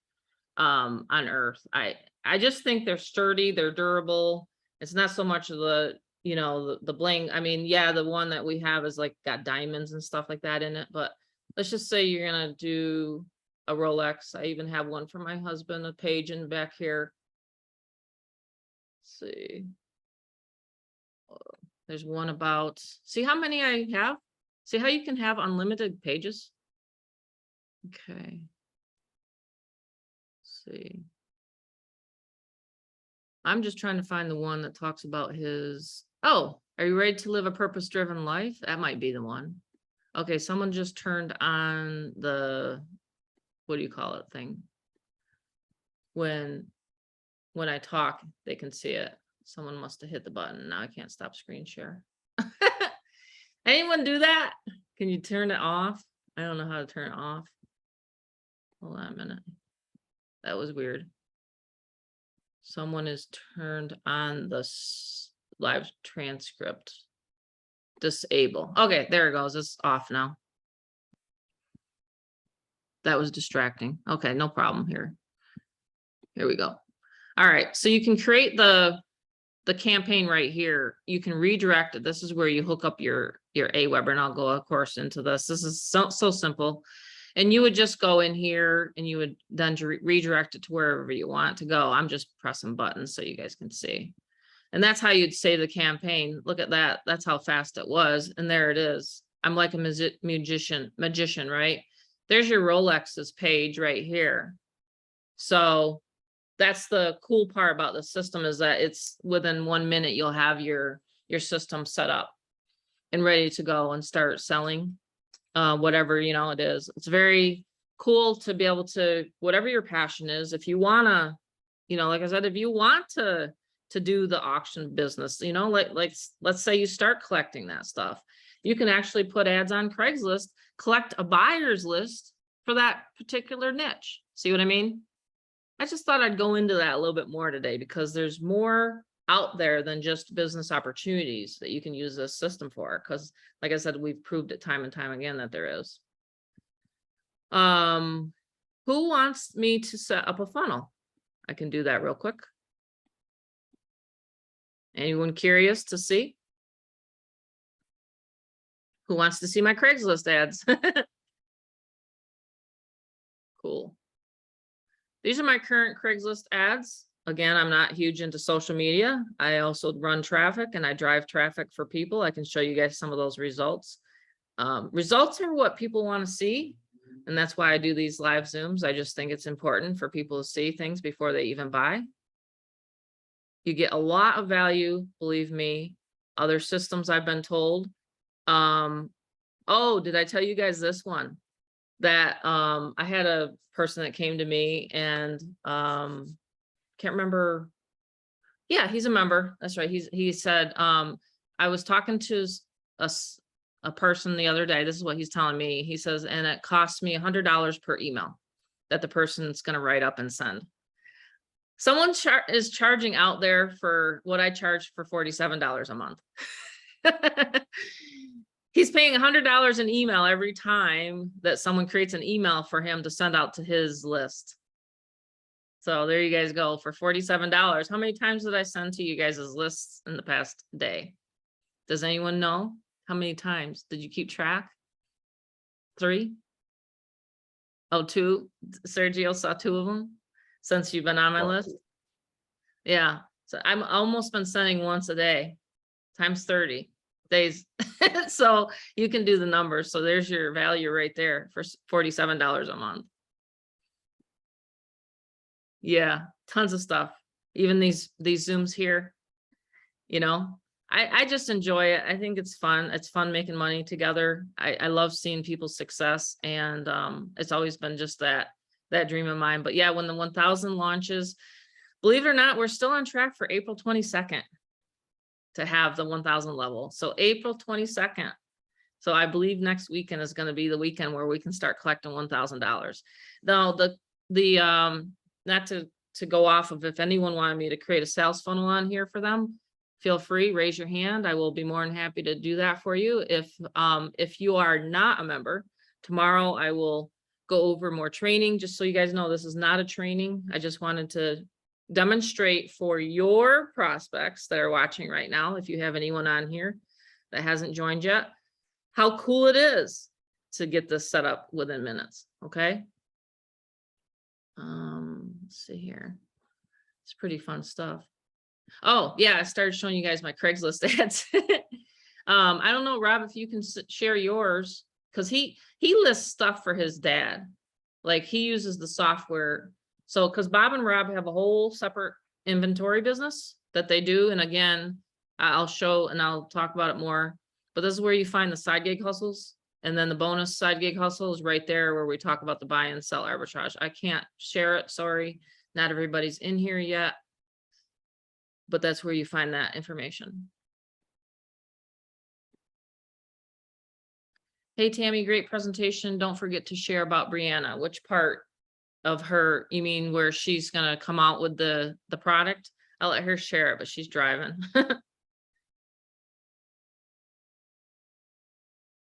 on earth. I just think they're sturdy, they're durable. It's not so much of the the bling. I mean, yeah, the one that we have is like got diamonds and stuff like that in it, but let's just say you're gonna do a Rolex. I even have one for my husband, a page in back here. Let's see, there's one about, see how many I have, see how you can have unlimited pages. Okay, see, I'm just trying to find the one that talks about his, are you ready to live a purpose-driven life? That might be the one. Okay, someone just turned on the, what do you call it thing? When I talk, they can see it. Someone must have hit the button. Now I can't stop screen share. Anyone do that? Can you turn it off? I don't know how to turn it off. Hold on a minute. That was weird. Someone is turned on the live transcript. Disable. Okay, there it goes. It's off now. That was distracting. Okay, no problem here. Here we go. All right, so you can create the campaign right here. You can redirect it. This is where you hook up your Aweber, and I'll go, of course, into this. This is so simple. And you would just go in here and you would then redirect it to wherever you want to go. I'm just pressing buttons so you guys can see. And that's how you'd save the campaign. Look at that. That's how fast it was. And there it is. I'm like a magician, right? There's your Rolexes page right here. So that's the cool part about the system, is that it's within 1 minute, you'll have your system set up and ready to go and start selling. Whatever, it is. It's very cool to be able to, whatever your passion is, if you want to, like I said, if you want to do the auction business, like let's say you start collecting that stuff, you can actually put ads on Craigslist, collect a buyer's list for that particular niche. See what I mean? I just thought I'd go into that a little bit more today, because there's more out there than just business opportunities that you can use this system for. Because like I said, we've proved it time and time again that there is. Who wants me to set up a funnel? I can do that real quick. Anyone curious to see? Who wants to see my Craigslist ads? Cool. These are my current Craigslist ads. Again, I'm not huge into social media. I also run traffic and I drive traffic for people. I can show you guys some of those results. Results are what people want to see. And that's why I do these live Zooms. I just think it's important for people to see things before they even buy. You get a lot of value, believe me. Other systems I've been told. Oh, did I tell you guys this one? That I had a person that came to me and can't remember. Yeah, he's a member. That's right. He said, I was talking to a person the other day. This is what he's telling me. He says, and it costs me $100 per email that the person's going to write up and send. Someone is charging out there for what I charge for $47 a month. He's paying $100 an email every time that someone creates an email for him to send out to his list. So there you guys go for $47. How many times did I send to you guys' lists in the past day? Does anyone know? How many times? Did you keep track? 3? Oh, 2. Sergio saw 2 of them since you've been on my list. Yeah. So I'm almost been sending once a day times 30 days. So you can do the numbers. So there's your value right there for $47 a month. Yeah, tons of stuff. Even these Zooms here, you know, I just enjoy it. I think it's fun. It's fun making money together. I love seeing people's success, and it's always been just that dream of mine. But yeah, when the 1000 launches, believe it or not, we're still on track for April 22nd to have the 1000 level. So April 22nd. So I believe next weekend is going to be the weekend where we can start collecting $1,000. Now not to go off of, if anyone wanted me to create a sales funnel on here for them, feel free, raise your hand. I will be more than happy to do that for you. If you are not a member, tomorrow I will go over more training, just so you guys know this is not a training. I just wanted to demonstrate for your prospects that are watching right now, if you have anyone on here that hasn't joined yet, how cool it is to get this set up within minutes. Okay. Let's see here. It's pretty fun stuff. Oh yeah, I started showing you guys my Craigslist ads. I don't know, Rob, if you can share yours, because he lists stuff for his dad. Like he uses the software. So because Bob and Rob have a whole separate inventory business that they do. And again, I'll show and I'll talk about it more. But this is where you find the side gig hustles. And then the bonus side gig hustle is right there where we talk about the buy and sell arbitrage. I can't share it. Sorry. Not everybody's in here yet. But that's where you find that information. Hey, Tammy, great presentation. Don't forget to share about Brianna. Which part of her, you mean where she's going to come out with the product? I'll let her share it, but she's driving.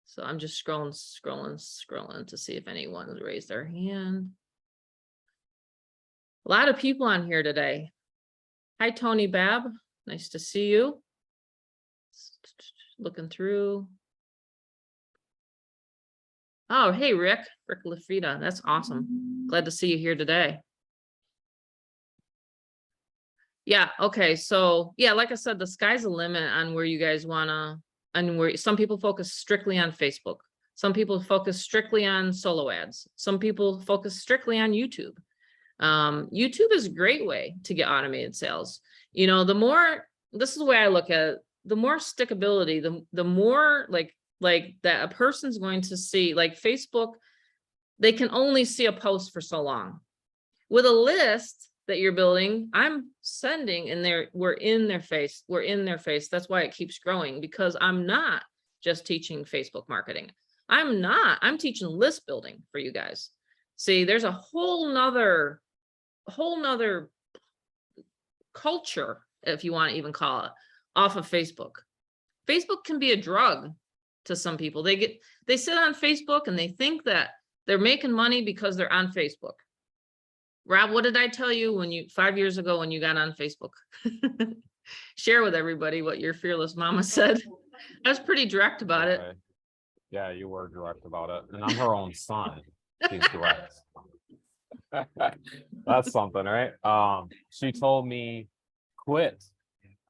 So I'm just scrolling to see if anyone has raised their hand. A lot of people on here today. Hi, Tony Babb. Nice to see you. Looking through. Oh, hey, Rick Lafrida. That's awesome. Glad to see you here today. Yeah. Okay. So yeah, like I said, the sky's the limit on where you guys wanna, and where some people focus strictly on Facebook. Some people focus strictly on solo ads. Some people focus strictly on YouTube. YouTube is a great way to get automated sales. You know, the more, this is the way I look at it, the more stickability, the more like that a person's going to see. Like Facebook, they can only see a post for so long. With a list that you're building, I'm sending in there, we're in their face. That's why it keeps growing, because I'm not just teaching Facebook marketing. I'm teaching list building for you guys. See, there's a whole nother culture, if you want to even call it, off of Facebook. Facebook can be a drug to some people. They sit on Facebook and they think that they're making money because they're on Facebook. Rob, what did I tell you 5 years ago when you got on Facebook? Share with everybody what your fearless mama said. I was pretty direct about it. Yeah, you were direct about it. And I'm her own son. She's direct. That's something, right? She told me quit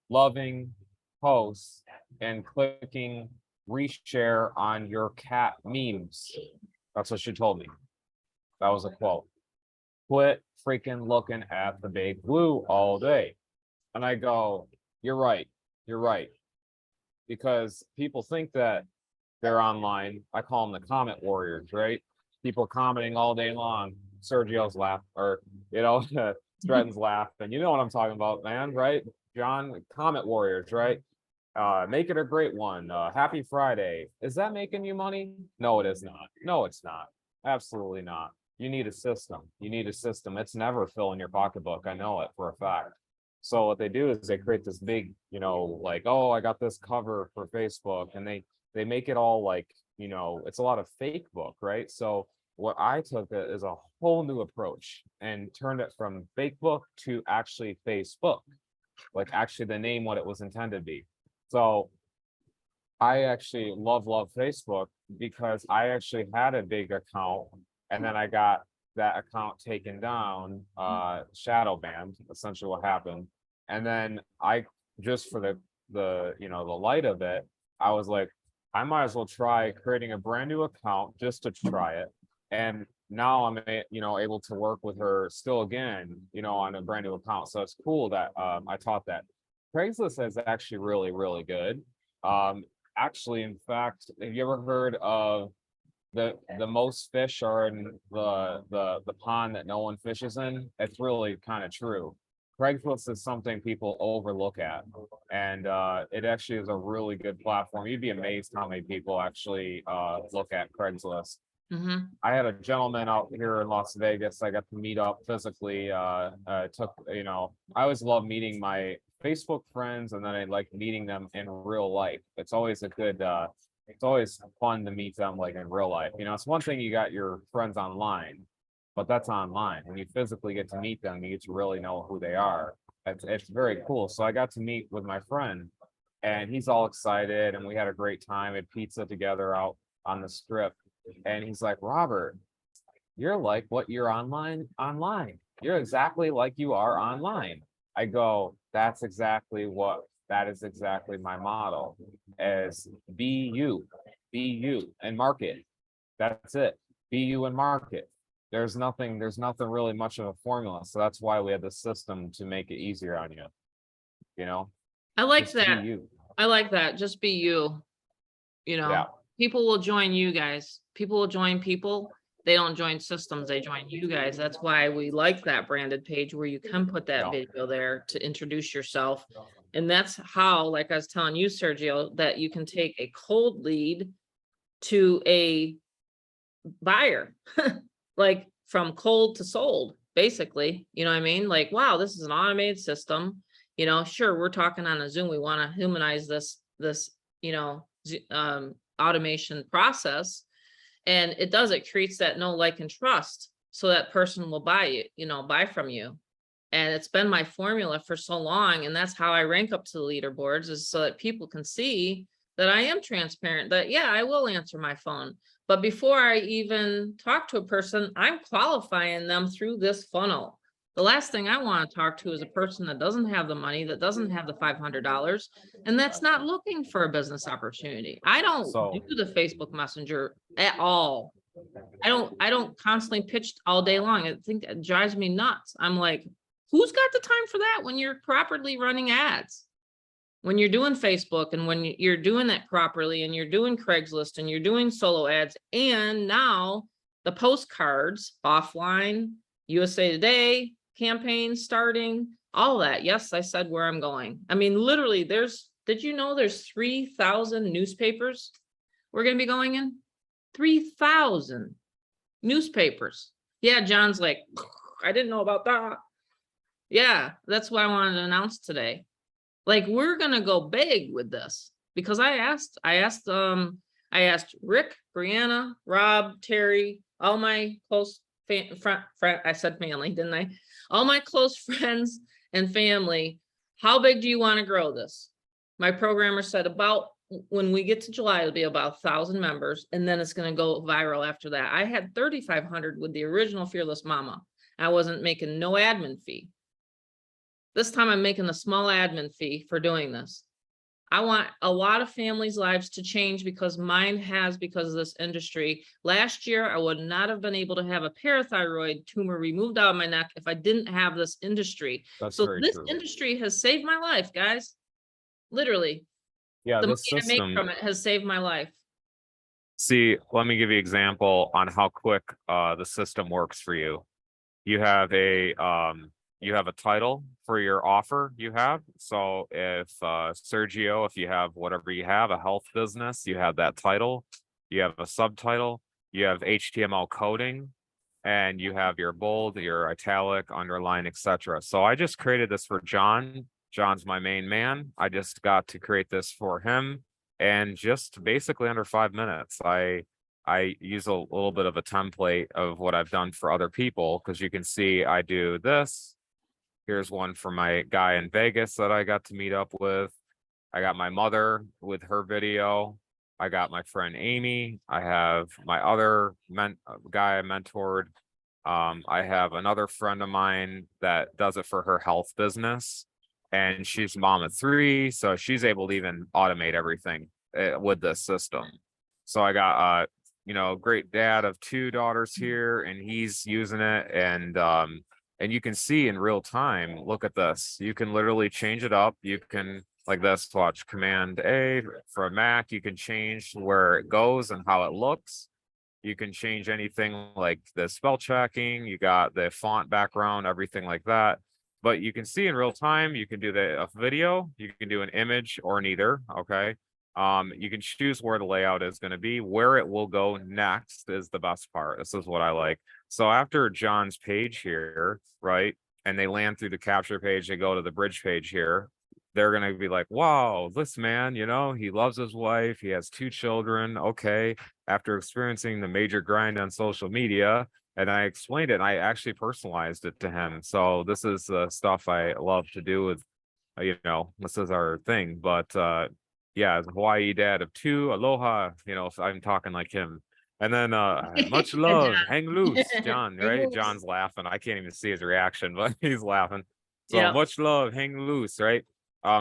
loving posts and clicking reshare on your cat memes. That's what she told me. That was a quote. Quit freaking looking at the big blue all day. And I go, you're right. Because people think that they're online. I call them the comment warriors, right? People commenting all day long. Sergio's laugh, or, you know, Stratton's laugh. And you know what I'm talking about, man, right? John, comment warriors, right? Make it a great one. Happy Friday. Is that making you money? No, it is not. No, it's not. Absolutely not. you need a system. You need a system. It's never filling your pocketbook. I know it for a fact. So what they do is they create this big, like, oh, I got this cover for Facebook, and they make it all like, it's a lot of fake book, right? So what I took is a whole new approach and turned it from fake book to actually Facebook, like actually the name what it was intended to be. So I actually love Facebook because I actually had a big account, and then I got that account taken down, shadow banned, essentially what happened. And then I, just for the light of it, I was like, I might as well try creating a brand new account just to try it. And now I'm able to work with her still again, on a brand new account. So it's cool that I taught that. Craigslist is actually really, really good. Actually, in fact, have you ever heard of the most fish are in the pond that no one fishes in? It's really kind of true. Craigslist is something people overlook at, and it actually is a really good platform. You'd be amazed how many people actually look at Craigslist. Mhm. I had a gentleman out here in Las Vegas. I got to meet up physically. I always love meeting my Facebook friends, and then I like meeting them in real life. It's always it's always fun to meet them like in real life. It's one thing you got your friends online, but that's online. When you physically get to meet them, you get to really know who they are. It's very cool. So I got to meet with my friend, and he's all excited, and we had a great time. We had pizza together out on the strip. And he's like, Robert, you're like what you're online. You're exactly like you are online. I go, that is exactly my model, as be you and market. That's it. Be you and market. There's nothing really much of a formula. So that's why we have the system to make it easier on you. I like Just be that. you. I like that. Just be you. Yeah. People will join you guys. People will join people. They don't join systems. They join you guys. That's why we like that branded page where you can put that Yeah. video there to introduce yourself. And that's how, like I was telling you, Sergio, that you can take a cold lead to a buyer, like from cold to sold, basically. You know what I mean? Like, wow, this is an automated system. Sure, we're talking on a Zoom. We want to humanize this, automation process. And it creates that know, like, and trust. So that person will buy from you. And it's been my formula for so long. And that's how I rank up to the leaderboards, is so that people can see that I am transparent, that, yeah, I will answer my phone. But before I even talk to a person, I'm qualifying them through this funnel. The last thing I want to talk to is a person that doesn't have the money, that doesn't have the $500, and that's not looking for a business opportunity. I don't So- do the Facebook Messenger at all. I don't constantly pitch all day long. I think it drives me nuts. I'm like, who's got the time for that when you're properly running ads? When you're doing Facebook, and when you're doing that properly, and you're doing Craigslist, and you're doing solo ads, and now the postcards offline, USA Today campaign starting, all that. Yes, I said where I'm going. I mean, literally, did you know there's 3,000 newspapers we're going to be going in? 3,000 newspapers. Yeah, John's like, I didn't know about that. Yeah, that's what I wanted to announce today. Like, we're gonna go big with this, because I asked Rick, Brianna, Rob, Terry, all my close I said family, didn't I? All my close friends and family, how big do you want to grow this? My programmer said about, when we get to July, it'll be about 1,000 members, and then it's going to go viral after that. I had 3,500 with the original Fearless Mama. I wasn't making no admin fee. This time I'm making a small admin fee for doing this. I want a lot of families' lives to change, because mine has, because of this industry. Last year, I would not have been able to have a parathyroid tumor removed out of my neck if I didn't have this industry. That's So very this true. industry has saved my life, guys. Literally, Yeah, the money this I make system. from it has saved my life. See, let me give you an example on how quick the system works for you. You have a title for your offer you have. So if Sergio, if you have whatever you have, a health business, you have that title, you have a subtitle, you have HTML coding, and you have your bold, your italic, underline, etc. So I just created this for John. John's my main man. I just got to create this for him, and just basically under 5 minutes, I use a little bit of a template of what I've done for other people, because you can see I do this. Here's one for my guy in Vegas that I got to meet up with. I got my mother with her video. I got my friend Amy. I have my other guy I mentored. I have another friend of mine that does it for her health business, and she's a mom of 3, so she's able to even automate everything with this system. So I got great dad of 2 daughters here, and he's using it, and you can see in real time. Look at this. You can literally change it up. You can, like this, watch Command A for a Mac. You can change where it goes and how it looks. You can change anything like the spell checking. You got the font background, everything like that. But you can see in real time. You can do a video. You can do an image or neither. Okay. You can choose where the layout is going to be. Where it will go next is the best part. This is what I like. So after John's page here, right, and they land through the capture page, they go to the bridge page here, they're going to be like, wow, this man, he loves his wife. He has 2 children. Okay. After experiencing the major grind on social media, and I explained it, and I actually personalized it to him. So this is the stuff I love to do with, this is our thing. But yeah, as a Hawaii dad of 2, aloha, if I'm talking like him. And then much love, hang loose, John, Hang right? loose. John's laughing. I can't even see his reaction, but he's laughing. So Yep. much love, hang loose, right?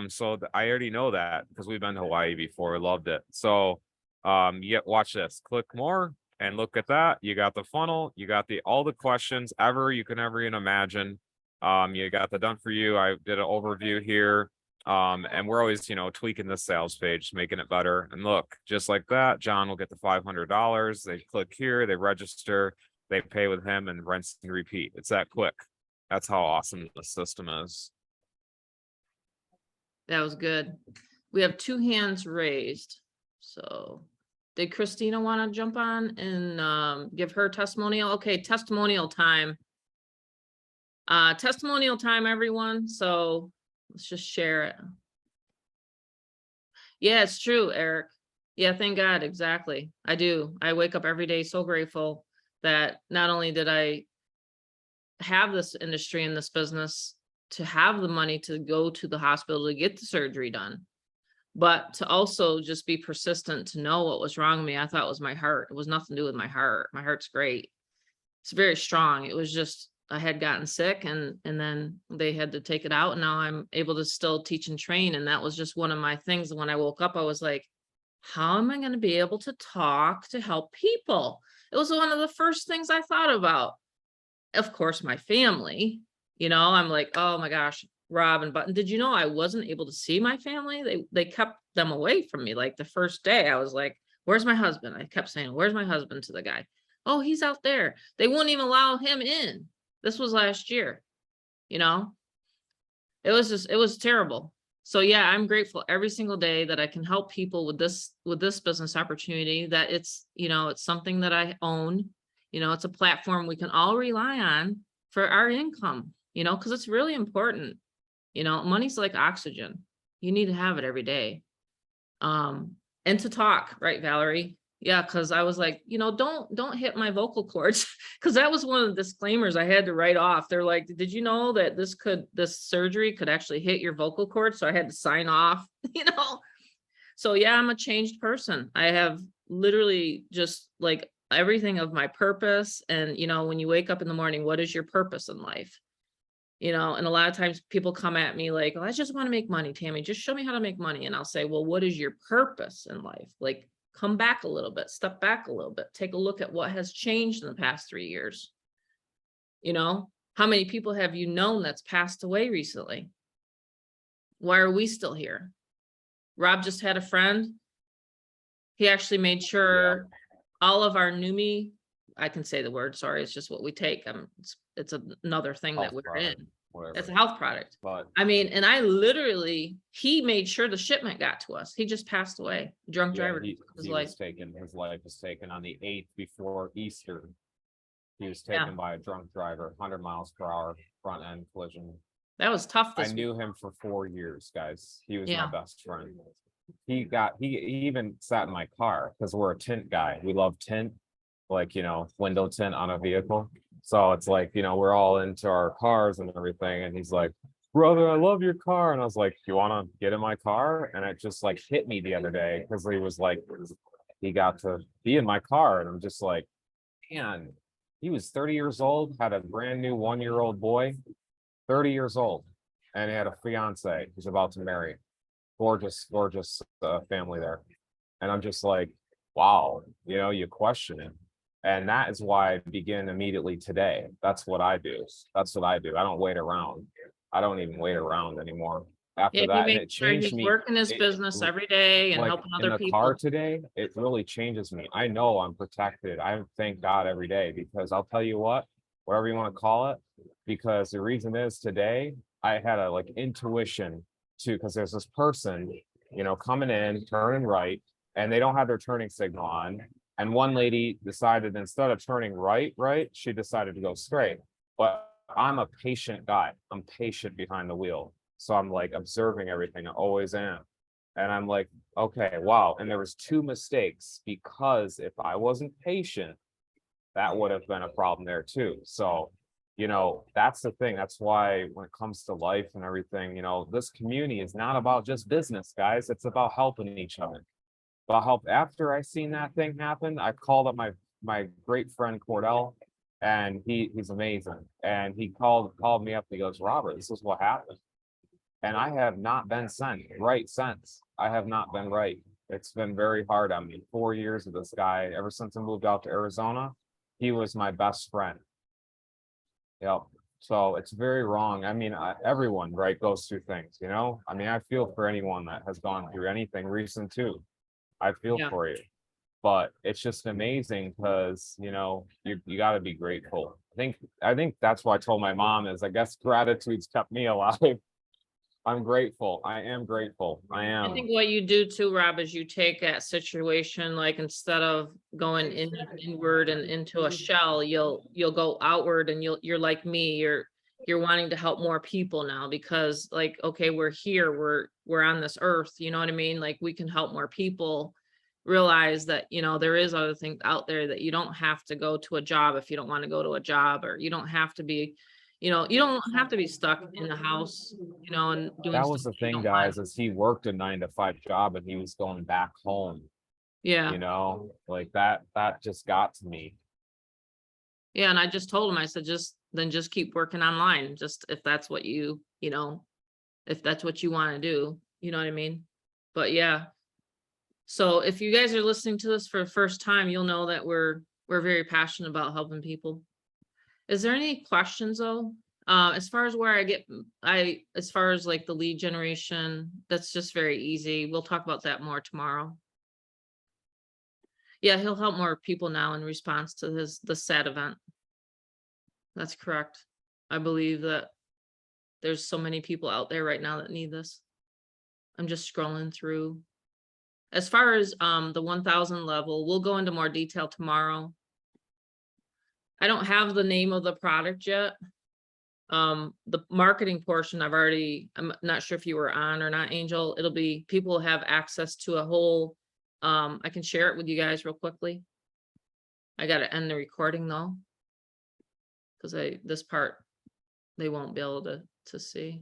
So I already know that because we've been to Hawaii before. Loved it. So yeah, watch this. Click more and look at that. You got the funnel, you got all the questions you can ever even imagine. You got the done for you. I did an overview here. And we're always, tweaking the sales page, making it better. And look, just like that, John will get the $500. They click here, they register, they pay with him, and rinse and repeat. It's that quick. That's how awesome the system is. That was good. We have 2 hands raised. So did Christina want to jump on and give her testimonial? Okay, testimonial time. Testimonial time, everyone. So let's just share it. Yeah, it's true, Eric. Yeah, thank God. Exactly. I do. I wake up every day so grateful that not only did I have this industry and this business to have the money to go to the hospital to get the surgery done, but to also just be persistent to know what was wrong with me. I thought it was my heart. It was nothing to do with my heart. My heart's great. It's very strong. It was just, I had gotten sick and then they had to take it out. And now I'm able to still teach and train. And that was just one of my things. And when I woke up, I was like, how am I going to be able to talk to help people? It was one of the first things I thought about. Of course, my family, I'm like, oh my gosh, Rob and Button, did you know I wasn't able to see my family? They kept them away from me. Like the first day I was like, where's my husband? I kept saying, where's my husband to the guy? Oh, he's out there. They wouldn't even allow him in. This was last year, it was terrible. So yeah, I'm grateful every single day that I can help people with this business opportunity, that it's, it's something that I own. It's a platform we can all rely on for our income, because it's really important. Money's like oxygen. You need to have it every day. And to talk, right, Valerie? Yeah, because I was like, don't hit my vocal cords, because that was one of the disclaimers I had to write off. They're like, did you know that this surgery could actually hit your vocal cords? So I had to sign off, So yeah, I'm a changed person. I have literally just like everything of my purpose. And, when you wake up in the morning, what is your purpose in life? And a lot of times people come at me like, well, I just want to make money, Tammy, just show me how to make money. And I'll say, well, what is your purpose in life? Like, come back a little bit, step back a little bit, take a look at what has changed in the past 3 years. How many people have you known that's passed away recently? Why are we still here? Rob just had a friend. He actually made sure all of our NUMMI, I can say the word, sorry, it's just what we take. It's another thing that we're in. Whatever. It's a health product. But And I literally, he made sure the shipment got to us. He just passed away. Drunk driver. his life was taken on the 8th before Easter. He was Yeah. taken by a drunk driver, 100 miles per hour, front end collision. That was tough I this week. knew him for 4 years, guys. He was my Yeah. best friend. He even sat in my car because we're a tint guy. We love tint, like, window tint on a vehicle. So it's like, we're all into our cars and everything. And he's like, brother, I love your car. And I was like, you want to get in my car? And it just like hit me the other day because he was like, he got to be in my car. And I'm just like, man, he was 30 years old, had a brand new 1-year-old boy, 30 years old. And he had a fiance he's about to marry. Gorgeous, gorgeous family there. And I'm just like, wow, you question it. And that is why I begin immediately today. That's what I do. That's what I do. I don't wait around. I don't even wait around anymore. After Yeah, he that, and makes it sure changed he's me. working his It- business every day and Like helping in other the car people. today, it really changes me. I know I'm protected. I thank God every day because I'll tell you what, whatever you want to call it, because the reason is today I had a like intuition too, because there's this person, coming in, turning right, and they don't have their turning signal on. And one lady decided instead of turning right, she decided to go straight. But I'm a patient guy. I'm patient behind the wheel. So I'm like observing everything. I always am. And I'm like, okay, wow. And there was 2 mistakes because if I wasn't patient, that would have been a problem there too. So, that's the thing. That's why when it comes to life and everything, this community is not about just business, guys. It's about helping each other. About help. After I seen that thing happen, I called up my great friend Cordell, and he's amazing. And he called me up. He goes, Robert, this is what happened. And I have not been right since. I have not been right. It's been very hard on me. 4 years of this guy. Ever since I moved out to Arizona, he was my best friend. Yep. So it's very wrong. I mean, everyone, right, goes through things, I mean, I feel for anyone that has gone through anything recent too. I feel Yeah. for you. But it's just amazing because, you got to be grateful. I think that's why I told my mom is I guess gratitude's kept me alive. I'm grateful. I am grateful. I I am. think what you do too, Rob, is you take that situation, like instead of going inward and into a shell, you'll go outward and you're like me, you're wanting to help more people now because like, okay, we're here, we're on this earth, you know what I mean? Like we can help more people realize that, there is other things out there that you don't have to go to a job if you don't want to go to a job, or you don't have to be, you don't have to be stuck in the house, and doing That stuff was the that you thing, don't want. guys, is he worked a 9 to 5 job and he was going back home, Yeah. like that just got to me. Yeah. And I just told him, I said, just keep working online. Just if that's what if that's what you want to do, you know what I mean? But yeah. So if you guys are listening to this for the first time, you'll know that we're very passionate about helping people. Is there any questions though? As far as where as far as like the lead generation, that's just very easy. We'll talk about that more tomorrow. Yeah, he'll help more people now in response to the SAT event. That's correct. I believe that there's so many people out there right now that need this. I'm just scrolling through. As far as the 1,000 level, we'll go into more detail tomorrow. I don't have the name of the product yet. The marketing portion I'm not sure if you were on or not, Angel. It'll be people have access to a whole, I can share it with you guys real quickly. I gotta end the recording though. Because this part they won't be able to see.